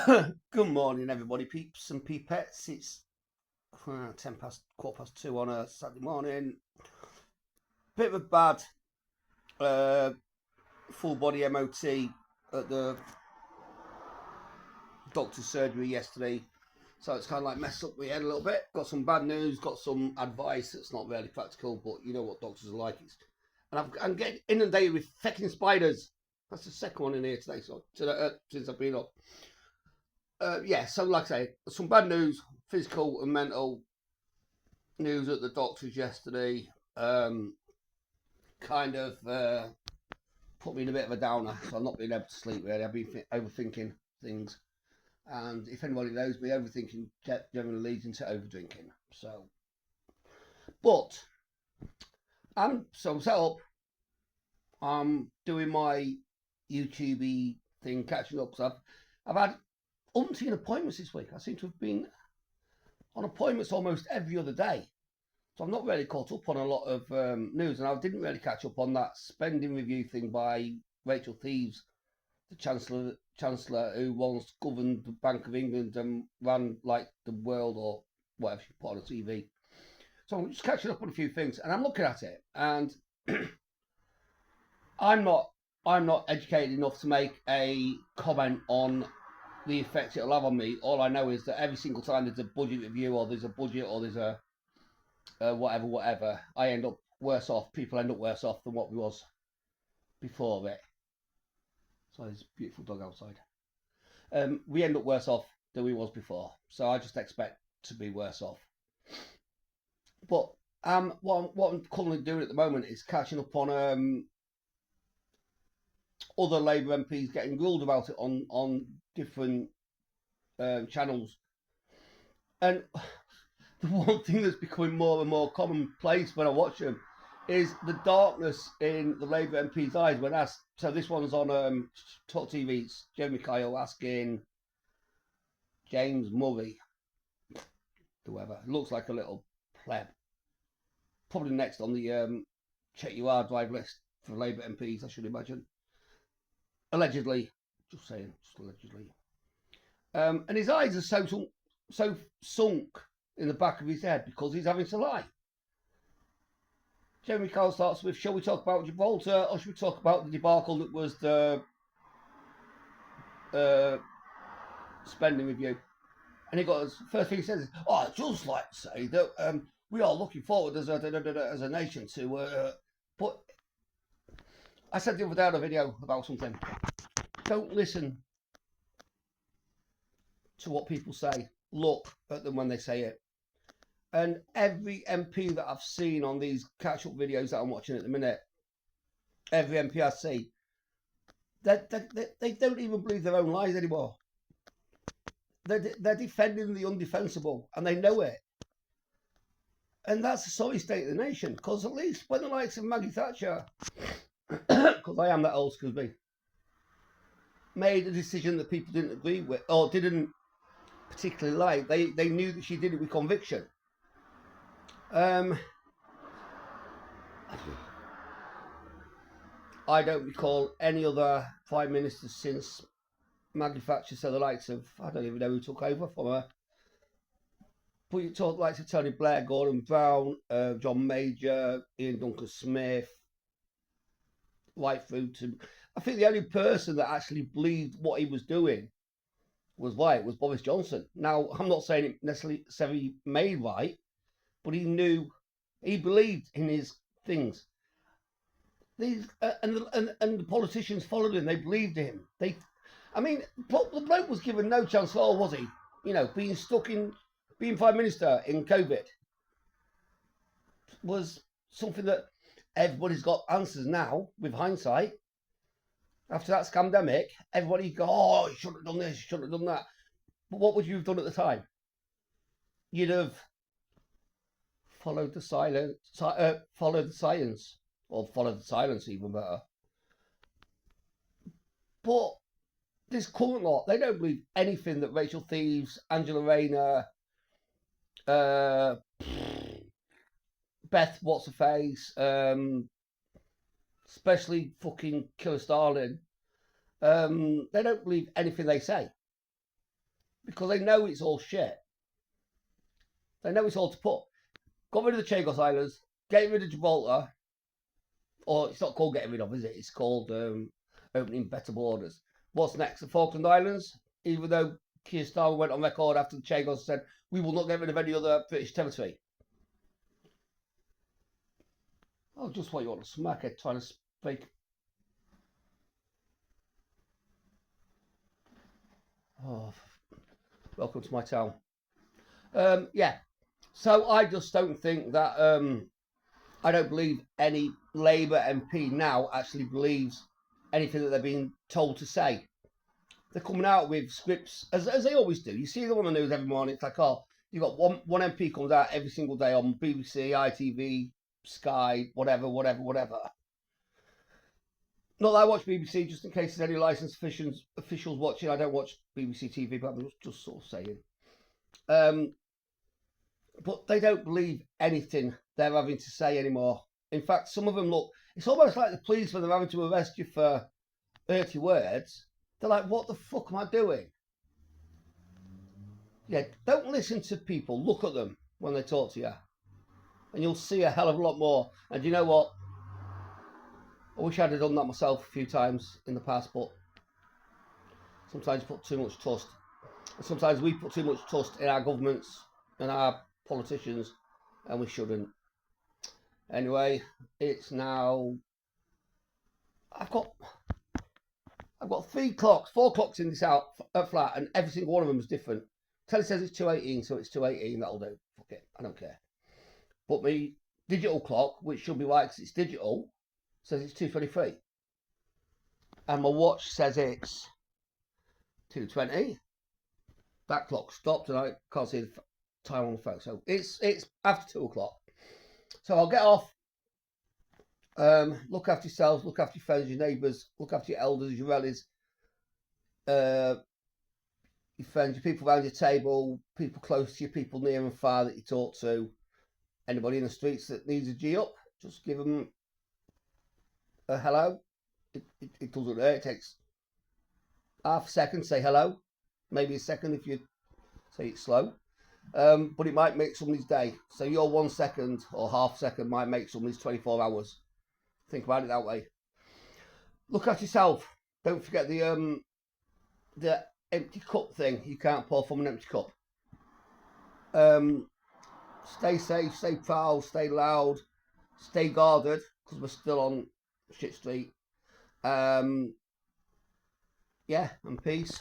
Good morning, everybody, peeps and peepettes. It's 10 past, quarter past 2 on a Saturday morning. Bit of a bad uh, full body MOT at the doctor's surgery yesterday. So it's kind of like messed up my head a little bit. Got some bad news, got some advice that's not really practical, but you know what doctors are like. I'm getting inundated with fucking spiders. That's the second one in here today, since I've been up. Yeah, so like I say, some bad news, physical and mental news at the doctor's yesterday. Um, kind of put me in a bit of a downer, so I'm not being able to sleep really. I've been overthinking things, and if anybody knows me, overthinking generally leads into overdrinking. So, but I'm set up. I'm doing my YouTube thing, catching up because I've had umpteen appointments this week. I seem to have been on appointments almost every other day. So I'm not really caught up on a lot of news, and I didn't really catch up on that spending review thing by Rachel Thieves, the Chancellor who once governed the Bank of England and ran like the world or whatever she put on TV. So I'm just catching up on a few things, and I'm looking at it, and I'm not educated enough to make a comment on the effects it'll have on me. All I know is that every single time there's a budget review or there's a budget or there's a whatever, I end up worse off. People end up worse off than what we was before it. So there's a beautiful dog outside. We end up worse off than we was before. So I just expect to be worse off. But what I'm currently doing at the moment is catching up on other Labour MPs getting grilled about it on different channels. And the one thing that's becoming more and more commonplace when I watch them is the darkness in the Labour MP's eyes when asked. So this one's on Talk TV. It's Jeremy Kyle asking James Murray, whoever. It looks like a little pleb. Probably next on the check your hard drive list for Labour MPs, I should imagine. Allegedly, just saying, just allegedly. And his eyes are so sunk in the back of his head because he's having to lie. Jeremy Kyle starts with, shall we talk about Gibraltar or should we talk about the debacle that was the spending review? And he got, first thing he says is, I'd just like to say that we are looking forward as a nation to, but I said the other day on a video about something, don't listen to what people say, look at them when they say it. And every MP that I've seen on these catch-up videos that I'm watching at the minute, every MP I see, they don't even believe their own lies anymore. They're defending the undefensible, and they know it. And that's a sorry state of the nation, because at least when the likes of Maggie Thatcher, because I am that old, excuse me, made a decision that people didn't agree with, or didn't particularly like, they knew that she did it with conviction. I don't recall any other Prime Minister since Maggie Thatcher, so the likes of, I don't even know who took over from her. But you talk likes of Tony Blair, Gordon Brown, John Major, Ian Duncan Smith, right through to, I think the only person that actually believed what he was doing was right, was Boris Johnson. Now, I'm not saying it necessarily made right, but he knew, he believed in his things. These and the politicians followed him. They believed him. The bloke was given no chance at all, was he? You know, being Prime Minister in COVID was something that everybody's got answers now with hindsight. After that scamdemic, everybody go, oh, you shouldn't have done this, you shouldn't have done that. But what would you have done at the time? You'd have followed the silence, or followed the silence even better. But this current lot, they don't believe anything that Rachel Thieves, Angela Rayner, Beth What's Her Face, especially fucking Killer Starlin, they don't believe anything they say. because they know it's all shit. They know it's all to put. Got rid of the Chagos Islands, get rid of Gibraltar, or it's not called getting rid of, is it? It's called opening better borders. What's next? The Falkland Islands, even though Keir Starmer went on record after the Chagos said, we will not get rid of any other British territory. Oh, just what you want to smack it, trying to speak. Oh, welcome to my town. Yeah, so I just don't think that, I don't believe any Labour MP now actually believes anything that they're being told to say. They're coming out with scripts, as they always do. You see them on the news every morning. It's like, oh, you've got one MP comes out every single day on BBC, ITV, Sky, whatever. Not that I watch BBC, just in case there's any licensed officials watching. I don't watch BBC TV, but I'm just sort of saying. But they don't believe anything they're having to say anymore. In fact, some of them look, it's almost like the police when they're having to arrest you for 30 words. They're like, what the fuck am I doing? Yeah, don't listen to people. Look at them when they talk to you. And you'll see a hell of a lot more. And you know what? I wish I'd have done that myself a few times in the past, but sometimes you put too much trust. And sometimes we put too much trust in our governments and our politicians, and we shouldn't. Anyway, it's now... I've got 4 clocks in this flat, and every single one of them is different. Telly says it's 2:18, so it's 2:18. That'll do. Fuck it, I don't care. But my digital clock, which should be right because it's digital, says it's 2:23, and my watch says it's 2:20. That clock stopped, and I can't see the time on the phone. So it's after 2 o'clock. So I'll get off. Look after yourselves, look after your friends, your neighbours, look after your elders, your relatives, your friends, your people around your table, people close to you, people near and far that you talk to. Anybody in the streets that needs a G up, just give them a hello. It doesn't hurt. It takes half a second to say hello, maybe a second if you say it slow. But it might make somebody's day. So your 1 second or half second might make somebody's 24 hours. Think about it that way. Look at yourself. Don't forget the empty cup thing. You can't pour from an empty cup. Stay safe, stay proud, stay loud, stay guarded, because we're still on shit street. Yeah, and peace.